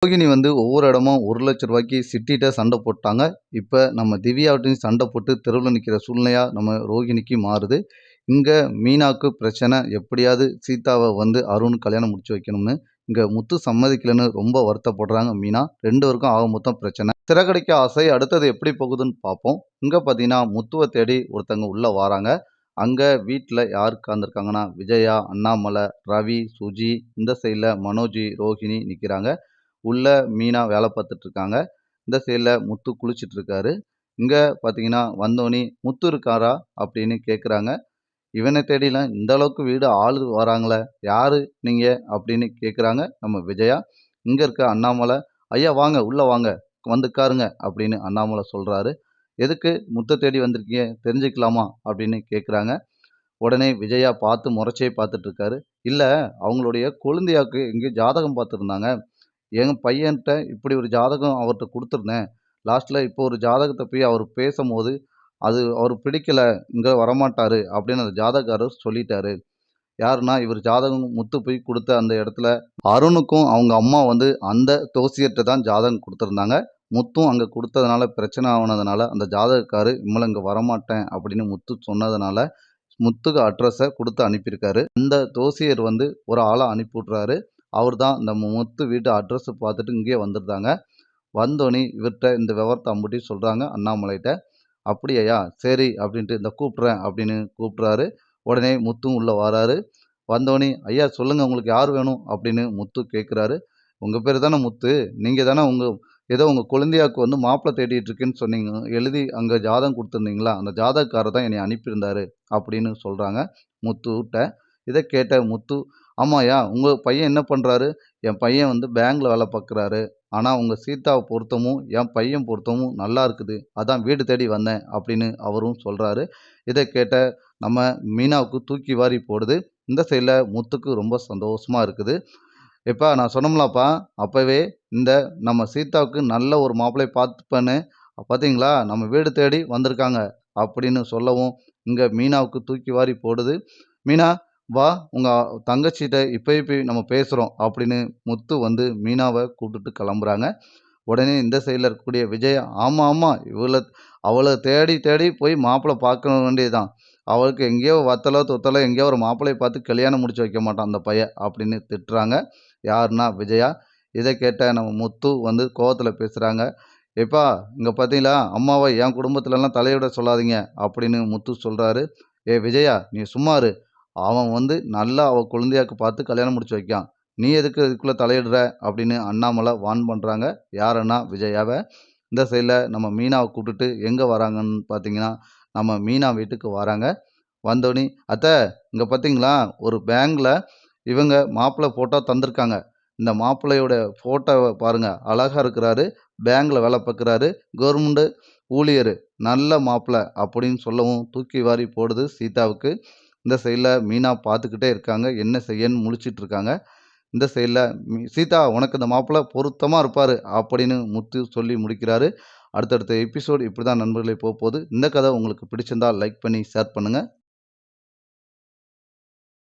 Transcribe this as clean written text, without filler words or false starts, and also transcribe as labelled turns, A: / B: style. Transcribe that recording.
A: ரோகிணி வந்து ஒவ்வொரு இடமும் ரூ. 1,00,000 சிட்டிட்ட சண்டை போட்டாங்க. இப்ப நம்ம திவ்யாவட்டையும் சண்டை போட்டு தெருவுல நிக்கிற சூழ்நிலையா நம்ம ரோகிணிக்கு மாறுது. இங்க மீனாவுக்கு பிரச்சனை. எப்படியாவது சீதாவ வந்து அருண் கல்யாணம் முடிச்சு வைக்கணும்னு. இங்க முத்து சம்மதிக்கலன்னு ரொம்ப வருத்தப்படுறாங்க மீனா. 2 பேருக்கும் ஆக மொத்தம் பிரச்சனை. சிறகடிக்க ஆசை அடுத்தது எப்படி போகுதுன்னு பார்ப்போம். இங்க பார்த்தீங்கன்னா, முத்துவ தேடி ஒருத்தங்க உள்ள வாராங்க. அங்க வீட்ல யார் உட்கார்ந்துருக்காங்கன்னா, விஜயா, அண்ணாமலை, ரவி, சுஜி, இந்த சைடுல மனோஜ், ரோஹிணி நிக்கிறாங்க. உள்ள மீனா வேலை பார்த்துட்டு இருக்காங்க. இந்த சைடுல முத்து குளிச்சுட்டு இருக்காரு. இங்க பார்த்தீங்கன்னா, வந்தோனே "முத்து இருக்காரா?" அப்படின்னு கேட்குறாங்க. இவனை தேடிலாம் இந்த அளவுக்கு வீடு ஆளு வராங்களே, யாரு நீங்க? அப்படின்னு கேட்குறாங்க நம்ம விஜயா. இங்க இருக்க அண்ணாமலை, ஐயா வாங்க, உள்ள வாங்க, வந்து உட்காருங்க அப்படின்னு அண்ணாமலை சொல்றாரு. எதுக்கு முத்த தேடி வந்திருக்கீங்க? தெரிஞ்சுக்கலாமா? அப்படின்னு கேட்குறாங்க. உடனே விஜயா பார்த்து முறைச்சே பார்த்துட்டு இருக்காரு. இல்ல, அவங்களுடைய கொழுந்தியாக்கு எங்கேயோ ஜாதகம் பார்த்துருந்தாங்க. என் பையன்ட்ட இப்படி ஒரு ஜாதகம் அவர்ட்ட குடுத்துருந்தேன். லாஸ்ட்ல இப்போ ஒரு ஜாதகத்த போய் அவரு பேசம்போது, அது அவருக்கு பிடிக்கல, இங்க வரமாட்டாரு அப்படின்னு அந்த ஜாதகக்காரர் சொல்லிட்டாரு. யாருன்னா, இவர் ஜாதகம் முத்து போய் குடுத்த அந்த இடத்துல அருணுக்கும் அவங்க அம்மா வந்து அந்த ஜோசியர்ட்ட தான் ஜாதகம் குடுத்துருந்தாங்க. முத்தும் அங்க குடுத்ததுனால பிரச்சனை ஆனதுனால, அந்த ஜாதகக்காரு இனிமேல் இங்க வரமாட்டேன் அப்படின்னு முத்து சொன்னதுனால, முத்துக்கு அட்ரஸ குடுத்து அனுப்பியிருக்காரு. அந்த ஜோசியர் வந்து ஒரு ஆள அனுப்பி விட்றாரு. அவர் தான் நம்ம முத்து வீட்டு அட்ரஸ பார்த்துட்டு இங்கேயே வந்துருந்தாங்க. வந்தோனே இவர்ட்ட இந்த விவரத்த அம்புட்டையும் சொல்றாங்க அண்ணாமலைட்ட. "அப்படியாய்யா? சரி" அப்படின்ட்டு "இந்தா கூப்பிட்றேன்" அப்படின்னு கூப்பிட்றாரு. உடனே முத்துவும் உள்ள வாராரு. வந்தோனே, "ஐயா சொல்லுங்க உங்களுக்கு யார் வேணும்?" அப்படின்னு முத்து கேட்குறாரு. "உங்க பேரு தானே முத்து? நீங்க தானே ஏதோ உங்க கொழுந்தியாவுக்கு வந்து மாப்பிள்ளை தேடிட்டு இருக்கேன்னு சொன்னீங்க. எழுதி அங்க ஜாதகம் குடுத்துருந்தீங்களா? அந்த ஜாதகக்காரர் தான் என்னைய அனுப்பியிருந்தாரு" அப்படின்னு சொல்றாங்க முத்துட்ட. இத கேட்ட முத்து, "ஆமாய்யா, உங்க பையன் என்ன பண்றாரு?" "என் பையன் வந்து பேங்க்ல வேலை பார்க்குறாரு. ஆனா உங்க சீதாவ பொருத்தமும், என் பையன் பொருத்தமும் நல்லா இருக்குது. அதான் வீடு தேடி வந்தேன்" அப்படின்னு அவரும் சொல்றாரு. இத கேட்ட நம்ம மீனாவுக்கு தூக்கி வாரி போடுது. இந்த சைடுல முத்துக்கு ரொம்ப சந்தோஷமா இருக்குது. "எப்பா நான் சொன்னோம்லப்பா, அப்பவே இந்த நம்ம சீதாவுக்கு நல்ல ஒரு மாப்பிள்ளைய பார்த்துப்பேன்னு, பார்த்தீங்களா நம்ம வீடு தேடி வந்திருக்காங்க" அப்படின்னு சொல்லவும், இங்க மீனாவுக்கு தூக்கி வாரி போடுது. "மீனா வா, உங்க தங்கச்சிட்ட இப்பயே போய் நம்ம பேசுறோம்" அப்படின்னு முத்து வந்து மீனாவ கூப்பிட்டுட்டு கிளம்புறாங்க. உடனே இந்த சைடுல இருக்கக்கூடிய விஜயா, "ஆமா, ஆமா, அவள தேடி தேடி போய் மாப்பிள்ளை பார்க்க வேண்டியது தான். அவளுக்கு எங்கேயோ வத்தலோ, தொத்தலோ எங்கேயோ ஒரு மாப்பிள்ளைய பார்த்து கல்யாணம் முடிச்சு வைக்க மாட்டான் அந்த பையன்" அப்படின்னு திட்டுறாங்க. யாருன்னா விஜயா. இத கேட்ட நம்ம முத்து வந்து கோவத்துல பேசுறாங்க. "எப்பா இங்க பார்த்தீங்களா, அம்மாவ என் குடும்பத்துலலாம் தலையிட சொல்லாதீங்க" அப்படின்னு முத்து சொல்றாரு. "ஏய் விஜயா, நீ சும்மா இரு. அவன் வந்து நல்லா அவ கொழுந்தியாக்கு பார்த்து கல்யாணம் முடிச்சு வைக்கான். நீ எதுக்கு இதுக்குள்ள தலையிடுற?" அப்படின்னு அண்ணாமலை வார்ன் பண்றாங்க. யாருன்னா விஜயாவ. இந்த சைடுல நம்ம மீனாவ கூப்பிட்டுட்டு எங்க வராங்கன்னு பார்த்தீங்கன்னா, நம்ம மீனா வீட்டுக்கு வராங்க. வந்தோனே, "அத்த இங்க பார்த்தீங்களா, ஒரு பேங்க்ல இவங்க மாப்பிள்ளை ஃபோட்டோ தந்திருக்காங்க. இந்த மாப்பிள்ளையோட ஃபோட்டோவ பாருங்க. அழகா இருக்கிறாரு. பேங்க்ல வேலை பார்க்குறாரு. கவர்மெண்ட் ஊழியரு. நல்ல மாப்பிள்ளை" அப்படின்னு சொல்லவும் தூக்கி வாரி போடுது சீதாவுக்கு. இந்த சைடுல மீனா பார்த்துக்கிட்டே இருக்காங்க. என்ன செய்யன்னு முழிச்சிட்டு இருக்காங்க. இந்த சைடுல "சீதா உனக்கு இந்த மாப்பிள்ளை பொருத்தமா இருப்பாரு" அப்படின்னு முத்து சொல்லி முடிக்கிறாரு. அடுத்தடுத்த எபிசோட் இப்படிதான் நண்பர்களே போப்போது. இந்த கதை உங்களுக்கு பிடிச்சிருந்தா லைக் பண்ணி ஷேர் பண்ணுங்க.